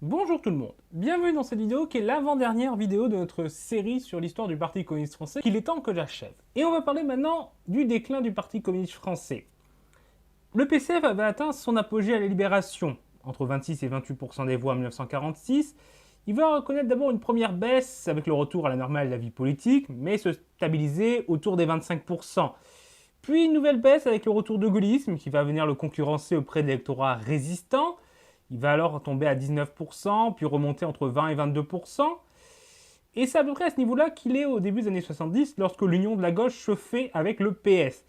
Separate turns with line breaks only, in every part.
Bonjour tout le monde, bienvenue dans cette vidéo qui est l'avant-dernière vidéo de notre série sur l'histoire du Parti communiste français qu'il est temps que j'achève. Et on va parler maintenant du déclin du Parti communiste français. Le PCF avait atteint son apogée à la Libération, entre 26 et 28% des voix en 1946. Il va reconnaître d'abord une première baisse avec le retour à la normale de la vie politique, mais se stabiliser autour des 25%. Puis une nouvelle baisse avec le retour de gaullisme qui va venir le concurrencer auprès de l'électorat résistant. Il va alors tomber à 19%, puis remonter entre 20 et 22%. Et c'est à peu près à ce niveau-là qu'il est au début des années 70, lorsque l'union de la gauche se fait avec le PS.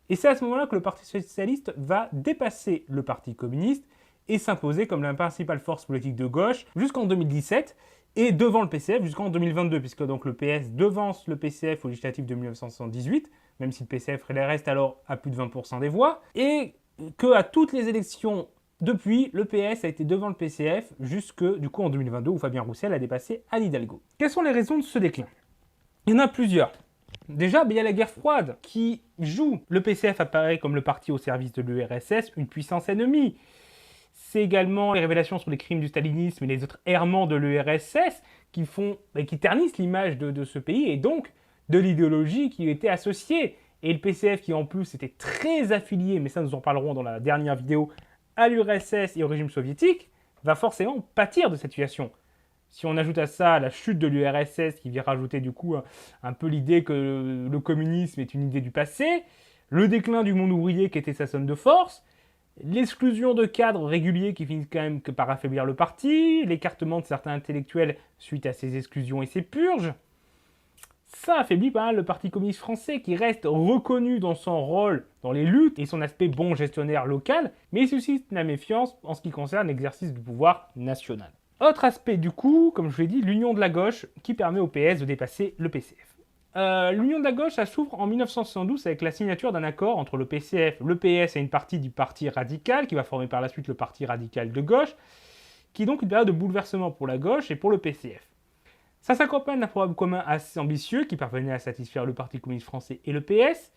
Et c'est à ce moment-là que le Parti socialiste va dépasser le Parti communiste et s'imposer comme la principale force politique de gauche jusqu'en 2017 et devant le PCF jusqu'en 2022, puisque donc le PS devance le PCF aux législatives de 1978, même si le PCF reste alors à plus de 20% des voix, et qu'à toutes les élections depuis, le PS a été devant le PCF jusque, du coup, en 2022, où Fabien Roussel a dépassé Anne Hidalgo. Quelles sont les raisons de ce déclin? Il y en a plusieurs. Déjà, il y a la guerre froide qui joue. Le PCF apparaît comme le parti au service de l'URSS, une puissance ennemie. C'est également les révélations sur les crimes du stalinisme et les autres errements de l'URSS qui ternissent l'image de ce pays et donc de l'idéologie qui était associée. Et le PCF qui en plus était très affilié, mais ça nous en parlerons dans la dernière vidéo, à l'URSS et au régime soviétique, va forcément pâtir de cette situation. Si on ajoute à ça la chute de l'URSS, qui vient rajouter du coup un peu l'idée que le communisme est une idée du passé, le déclin du monde ouvrier qui était sa zone de force, l'exclusion de cadres réguliers qui finissent quand même que par affaiblir le parti, l'écartement de certains intellectuels suite à ces exclusions et ces purges, ça affaiblit pas mal le Parti communiste français qui reste reconnu dans son rôle dans les luttes et son aspect bon gestionnaire local, mais il suscite la méfiance en ce qui concerne l'exercice du pouvoir national. Autre aspect du coup, comme je l'ai dit, l'union de la gauche qui permet au PS de dépasser le PCF. L'union de la gauche, ça s'ouvre en 1972 avec la signature d'un accord entre le PCF, le PS et une partie du Parti radical, qui va former par la suite le Parti radical de gauche, qui est donc une période de bouleversement pour la gauche et pour le PCF. Ça s'accompagne d'un programme commun assez ambitieux qui parvenait à satisfaire le Parti communiste français et le PS,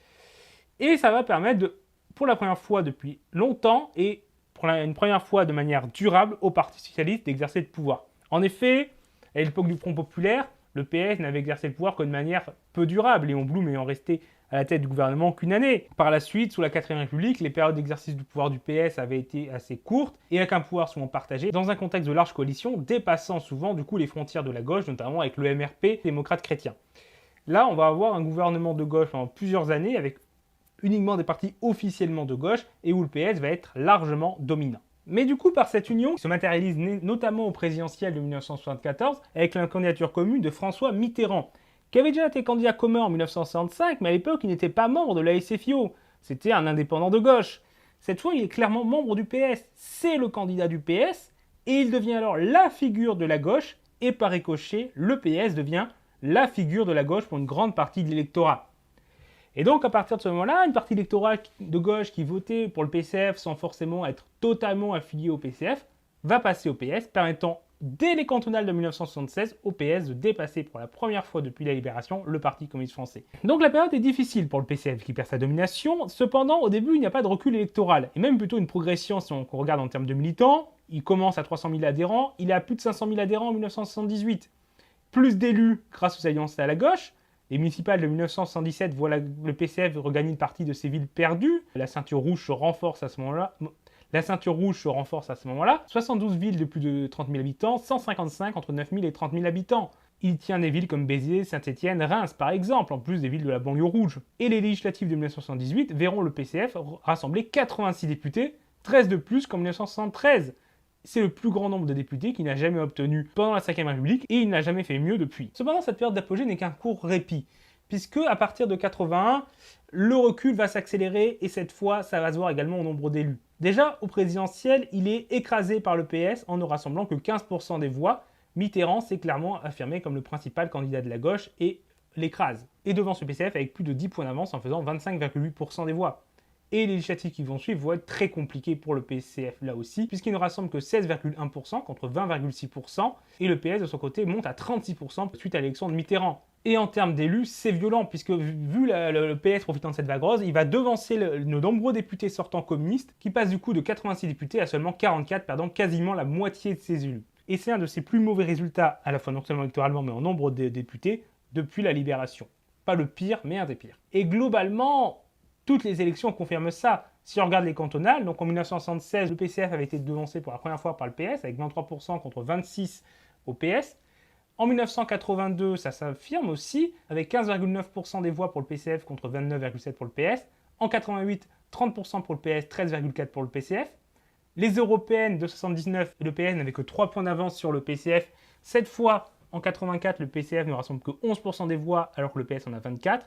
et ça va permettre, pour la première fois depuis longtemps, et pour une première fois de manière durable, au Parti socialiste d'exercer le pouvoir. En effet, à l'époque du Front populaire, le PS n'avait exercé le pouvoir que de manière peu durable, Léon Blum ayant resté à la tête du gouvernement qu'une année. Par la suite, sous la 4ème République, les périodes d'exercice du pouvoir du PS avaient été assez courtes et avec un pouvoir souvent partagé dans un contexte de large coalition dépassant souvent du coup les frontières de la gauche, notamment avec le MRP, démocrate chrétien. Là, on va avoir un gouvernement de gauche pendant plusieurs années avec uniquement des partis officiellement de gauche et où le PS va être largement dominant. Mais du coup, par cette union, qui se matérialise notamment au présidentiel de 1974 avec la candidature commune de François Mitterrand, qui avait déjà été candidat commun en 1965, mais à l'époque, il n'était pas membre de la SFIO. C'était un indépendant de gauche. Cette fois, il est clairement membre du PS. C'est le candidat du PS, et il devient alors la figure de la gauche, et par ricochet, le PS devient la figure de la gauche pour une grande partie de l'électorat. Et donc, à partir de ce moment-là, une partie électorale de gauche qui votait pour le PCF sans forcément être totalement affiliée au PCF, va passer au PS, permettant dès les cantonales de 1976 au PS de dépasser pour la première fois depuis la Libération le Parti communiste français. Donc la période est difficile pour le PCF qui perd sa domination, cependant au début il n'y a pas de recul électoral, et même plutôt une progression si on regarde en termes de militants. Il commence à 300 000 adhérents, il est à plus de 500 000 adhérents en 1978. Plus d'élus grâce aux alliances à la gauche. Les municipales de 1977 voient le PCF regagner une partie de ses villes perdues. La ceinture rouge se renforce à ce moment-là. 72 villes de plus de 30 000 habitants, 155 entre 9 000 et 30 000 habitants. Il tient des villes comme Béziers, Saint-Étienne, Reims par exemple, en plus des villes de la banlieue rouge. Et les législatives de 1978 verront le PCF rassembler 86 députés, 13 de plus qu'en 1973. C'est le plus grand nombre de députés qu'il n'a jamais obtenu pendant la 5ème République et il n'a jamais fait mieux depuis. Cependant, cette période d'apogée n'est qu'un court répit, puisque à partir de 81, le recul va s'accélérer et cette fois, ça va se voir également au nombre d'élus. Déjà, au présidentiel, il est écrasé par le PS en ne rassemblant que 15% des voix. Mitterrand s'est clairement affirmé comme le principal candidat de la gauche et l'écrase. Et devant ce PCF avec plus de 10 points d'avance en faisant 25,8% des voix. Et les législatives qui vont suivre vont être très compliquées pour le PCF là aussi, puisqu'il ne rassemble que 16,1% contre 20,6%, et le PS de son côté monte à 36% suite à l'élection de Mitterrand. Et en termes d'élus, c'est violent, puisque vu le PS profitant de cette vague rose, il va devancer nos nombreux députés sortants communistes, qui passent du coup de 86 députés à seulement 44, perdant quasiment la moitié de ses élus. et c'est un de ses plus mauvais résultats, à la fois non seulement électoralement, mais en nombre de députés, depuis la Libération. Pas le pire, mais un des pires. Et globalement, toutes les élections confirment ça. Si on regarde les cantonales, donc en 1976, le PCF avait été devancé pour la première fois par le PS, avec 23% contre 26% au PS. En 1982, ça s'affirme aussi, avec 15,9% des voix pour le PCF contre 29,7% pour le PS. En 88, 30% pour le PS, 13,4% pour le PCF. Les européennes de 79, le PS n'avait que 3 points d'avance sur le PCF. Cette fois, en 84, le PCF ne rassemble que 11% des voix, alors que le PS en a 24%.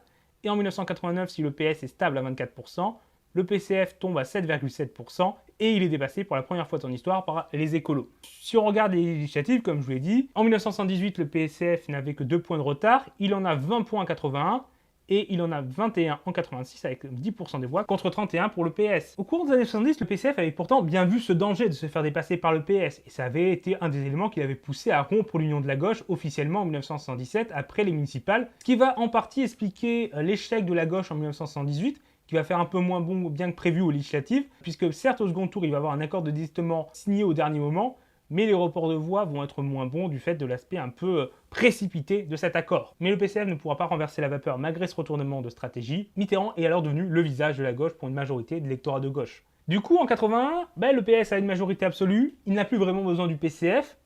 Et en 1989, si le PS est stable à 24%, le PCF tombe à 7,7% et il est dépassé pour la première fois de son histoire par les écolos. Si on regarde les législatives, comme je vous l'ai dit, en 1978, le PCF n'avait que 2 points de retard, il en a 20 points en 81 et il en a 21 en 86 avec 10% des voix contre 31 pour le PS. Au cours des années 70, le PCF avait pourtant bien vu ce danger de se faire dépasser par le PS et ça avait été un des éléments qui l'avait poussé à rompre l'union de la gauche officiellement en 1977 après les municipales, ce qui va en partie expliquer l'échec de la gauche en 1978 qui va faire un peu moins bon bien que prévu aux législatives, puisque certes au second tour il va y avoir un accord de désistement signé au dernier moment, mais les reports de voix vont être moins bons du fait de l'aspect un peu précipité de cet accord. Mais le PCF ne pourra pas renverser la vapeur malgré ce retournement de stratégie. Mitterrand est alors devenu le visage de la gauche pour une majorité de l'électorat de gauche. Du coup, en 81, le PS a une majorité absolue, il n'a plus vraiment besoin du PCF.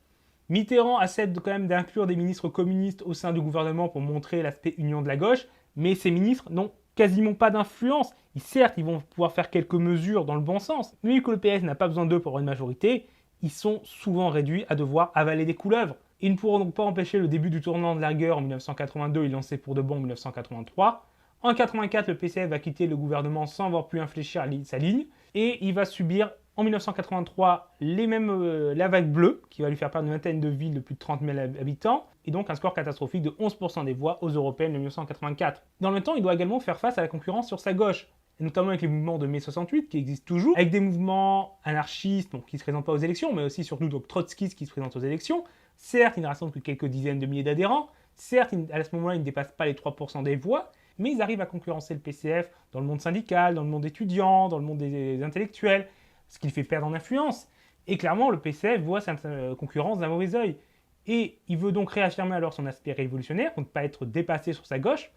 Mitterrand accepte quand même d'inclure des ministres communistes au sein du gouvernement pour montrer l'aspect union de la gauche, mais ces ministres n'ont quasiment pas d'influence. Certes, ils vont pouvoir faire quelques mesures dans le bon sens, mais vu que le PS n'a pas besoin d'eux pour avoir une majorité, ils sont souvent réduits à devoir avaler des couleuvres. Ils ne pourront donc pas empêcher le début du tournant de la guerre en 1982 et lancer pour de bon en 1983. En 1984, le PCF va quitter le gouvernement sans avoir pu infléchir sa ligne, et il va subir en 1983 la vague bleue, qui va lui faire perdre une vingtaine de villes de plus de 30 000 habitants, et donc un score catastrophique de 11% des voix aux européennes de 1984. Dans le même temps, il doit également faire face à la concurrence sur sa gauche, et notamment avec les mouvements de mai 68 qui existent toujours, avec des mouvements anarchistes qui ne se présentent pas aux élections, mais aussi surtout trotskistes qui se présentent aux élections. Certes, il ne rassemble que quelques dizaines de milliers d'adhérents, certes, à ce moment-là, il ne dépasse pas les 3% des voix, mais ils arrivent à concurrencer le PCF dans le monde syndical, dans le monde étudiant, dans le monde des intellectuels, ce qui le fait perdre en influence. Et clairement, le PCF voit cette concurrence d'un mauvais œil. Et il veut donc réaffirmer alors son aspect révolutionnaire, pour ne pas être dépassé sur sa gauche,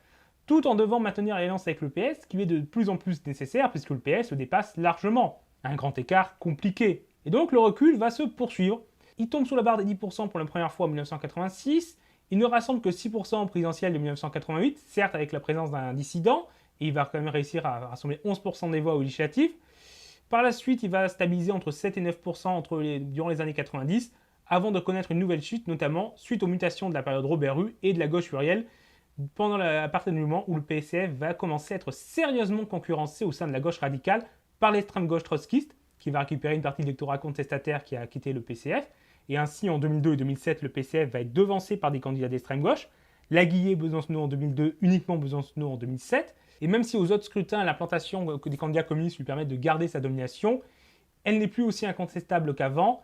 tout en devant maintenir l'alliance avec le PS, qui est de plus en plus nécessaire, puisque le PS le dépasse largement. Un grand écart compliqué. Et donc le recul va se poursuivre. Il tombe sous la barre des 10% pour la première fois en 1986, il ne rassemble que 6% au présidentiel de 1988, certes avec la présence d'un dissident, et il va quand même réussir à rassembler 11% des voix aux législatives. Par la suite, il va stabiliser entre 7 et 9% durant les années 90, avant de connaître une nouvelle chute, notamment suite aux mutations de la période Robert Rue et de la gauche plurielle, à partir du moment où le PCF va commencer à être sérieusement concurrencé au sein de la gauche radicale par l'extrême gauche trotskiste, qui va récupérer une partie de l'électorat contestataire qui a quitté le PCF, et ainsi en 2002 et 2007, le PCF va être devancé par des candidats d'extrême gauche, Laguillet, Besancenot en 2002, uniquement Besancenot en 2007, et même si aux autres scrutins, l'implantation des candidats communistes lui permettent de garder sa domination, elle n'est plus aussi incontestable qu'avant.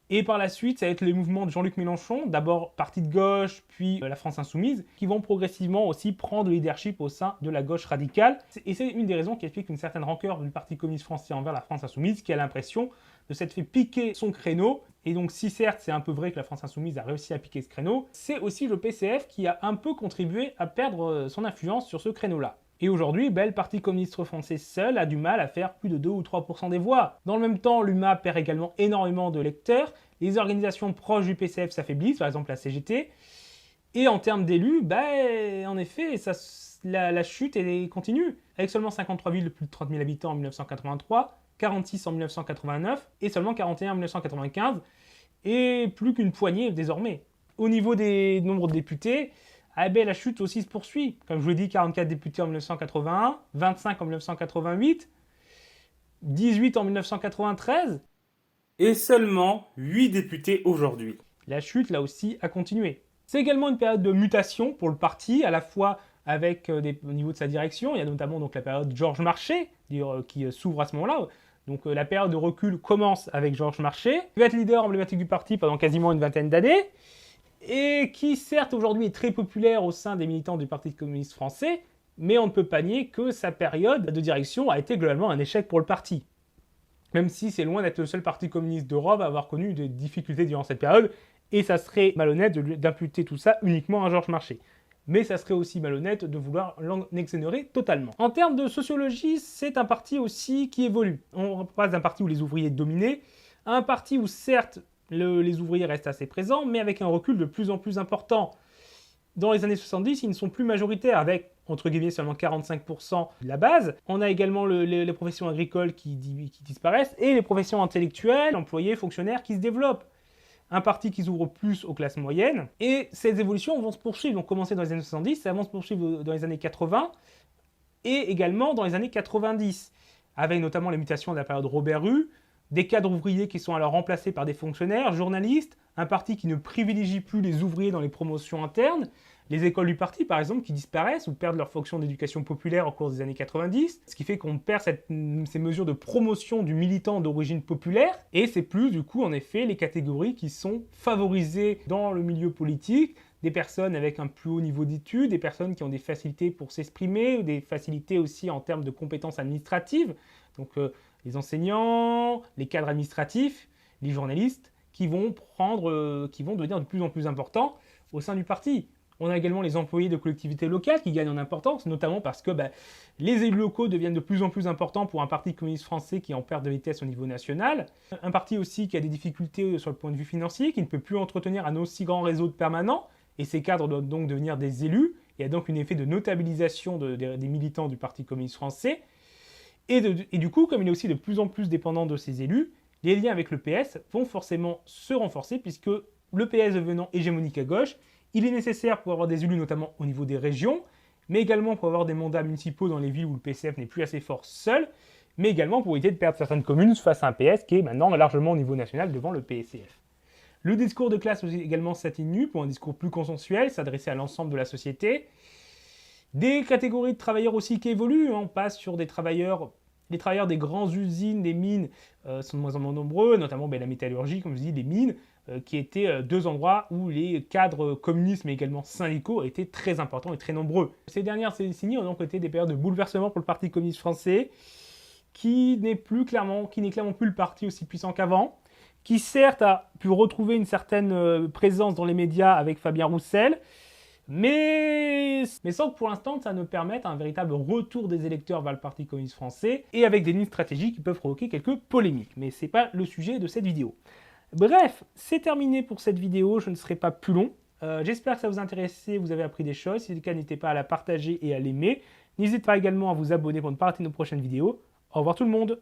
Et par la suite, ça va être les mouvements de Jean-Luc Mélenchon, d'abord parti de gauche, puis la France Insoumise, qui vont progressivement aussi prendre le leadership au sein de la gauche radicale. Et c'est une des raisons qui explique une certaine rancœur du Parti communiste français envers la France Insoumise, qui a l'impression de s'être fait piquer son créneau. Et donc si certes c'est un peu vrai que la France Insoumise a réussi à piquer ce créneau, c'est aussi le PCF qui a un peu contribué à perdre son influence sur ce créneau-là. Et aujourd'hui, le Parti communiste français seul a du mal à faire plus de 2 ou 3% des voix. Dans le même temps, l'UMA perd également énormément de lecteurs, les organisations proches du PCF s'affaiblissent, par exemple la CGT, et en termes d'élus, en effet, la chute continue, avec seulement 53 villes de plus de 30 000 habitants en 1983, 46 en 1989, et seulement 41 en 1995, et plus qu'une poignée désormais. Au niveau des nombres de députés, la chute aussi se poursuit. Comme je vous l'ai dit, 44 députés en 1981, 25 en 1988, 18 en 1993, et seulement 8 députés aujourd'hui. La chute, là aussi, a continué. C'est également une période de mutation pour le parti, à la fois avec au niveau de sa direction. Il y a notamment donc, la période Georges Marchais, qui s'ouvre à ce moment-là. Donc la période de recul commence avec Georges Marchais, qui va être leader emblématique du parti pendant quasiment une vingtaine d'années, et qui certes aujourd'hui est très populaire au sein des militants du Parti communiste français, mais on ne peut pas nier que sa période de direction a été globalement un échec pour le parti. même si c'est loin d'être le seul parti communiste d'Europe à avoir connu des difficultés durant cette période, et ça serait malhonnête d'imputer tout ça uniquement à Georges Marchais. Mais ça serait aussi malhonnête de vouloir l'en exonérer totalement. En termes de sociologie, c'est un parti aussi qui évolue. On passe d'un parti où les ouvriers dominaient à un parti où certes les ouvriers restent assez présents, mais avec un recul de plus en plus important. Dans les années 70, ils ne sont plus majoritaires, avec, entre guillemets, seulement 45% de la base. On a également les professions agricoles qui disparaissent, et les professions intellectuelles, employés, fonctionnaires, qui se développent. Un parti qui s'ouvre plus aux classes moyennes. Et ces évolutions vont se poursuivre, vont commencer dans les années 70, ça va se poursuivre dans les années 80, et également dans les années 90, avec notamment les mutations de la période Robert Rue, des cadres ouvriers qui sont alors remplacés par des fonctionnaires, journalistes, un parti qui ne privilégie plus les ouvriers dans les promotions internes, les écoles du parti par exemple qui disparaissent ou perdent leur fonction d'éducation populaire au cours des années 90, ce qui fait qu'on perd ces mesures de promotion du militant d'origine populaire, et c'est plus du coup en effet les catégories qui sont favorisées dans le milieu politique, des personnes avec un plus haut niveau d'études, des personnes qui ont des facilités pour s'exprimer, des facilités aussi en termes de compétences administratives, donc les enseignants, les cadres administratifs, les journalistes, qui vont devenir de plus en plus importants au sein du parti. On a également les employés de collectivités locales qui gagnent en importance, notamment parce que les élus locaux deviennent de plus en plus importants pour un parti communiste français qui est en perte de vitesse au niveau national. Un parti aussi qui a des difficultés sur le point de vue financier, qui ne peut plus entretenir un aussi grand réseau de permanents, et ces cadres doivent donc devenir des élus. Il y a donc un effet de notabilisation des militants du Parti communiste français. Et du coup, comme il est aussi de plus en plus dépendant de ses élus, les liens avec le PS vont forcément se renforcer puisque le PS devenant hégémonique à gauche, il est nécessaire pour avoir des élus notamment au niveau des régions, mais également pour avoir des mandats municipaux dans les villes où le PCF n'est plus assez fort seul, mais également pour éviter de perdre certaines communes face à un PS qui est maintenant largement au niveau national devant le PCF. Le discours de classe aussi également s'atténue pour un discours plus consensuel, s'adresser à l'ensemble de la société. Des catégories de travailleurs aussi qui évoluent, on passe sur des travailleurs des grandes usines, des mines sont de moins en moins nombreux, notamment la métallurgie, comme je dis, des mines, qui étaient deux endroits où les cadres communistes mais également syndicaux étaient très importants et très nombreux. Ces dernières décennies ont donc été des périodes de bouleversement pour le Parti communiste français, qui n'est clairement plus le parti aussi puissant qu'avant, qui certes a pu retrouver une certaine présence dans les médias avec Fabien Roussel, mais sans que pour l'instant ça ne permette un véritable retour des électeurs vers le Parti communiste français, et avec des lignes stratégiques qui peuvent provoquer quelques polémiques, mais ce n'est pas le sujet de cette vidéo. Bref, c'est terminé pour cette vidéo, je ne serai pas plus long. J'espère que ça vous a intéressé, vous avez appris des choses. Si c'est le cas, n'hésitez pas à la partager et à l'aimer. N'hésitez pas également à vous abonner pour ne pas rater nos prochaines vidéos. Au revoir tout le monde!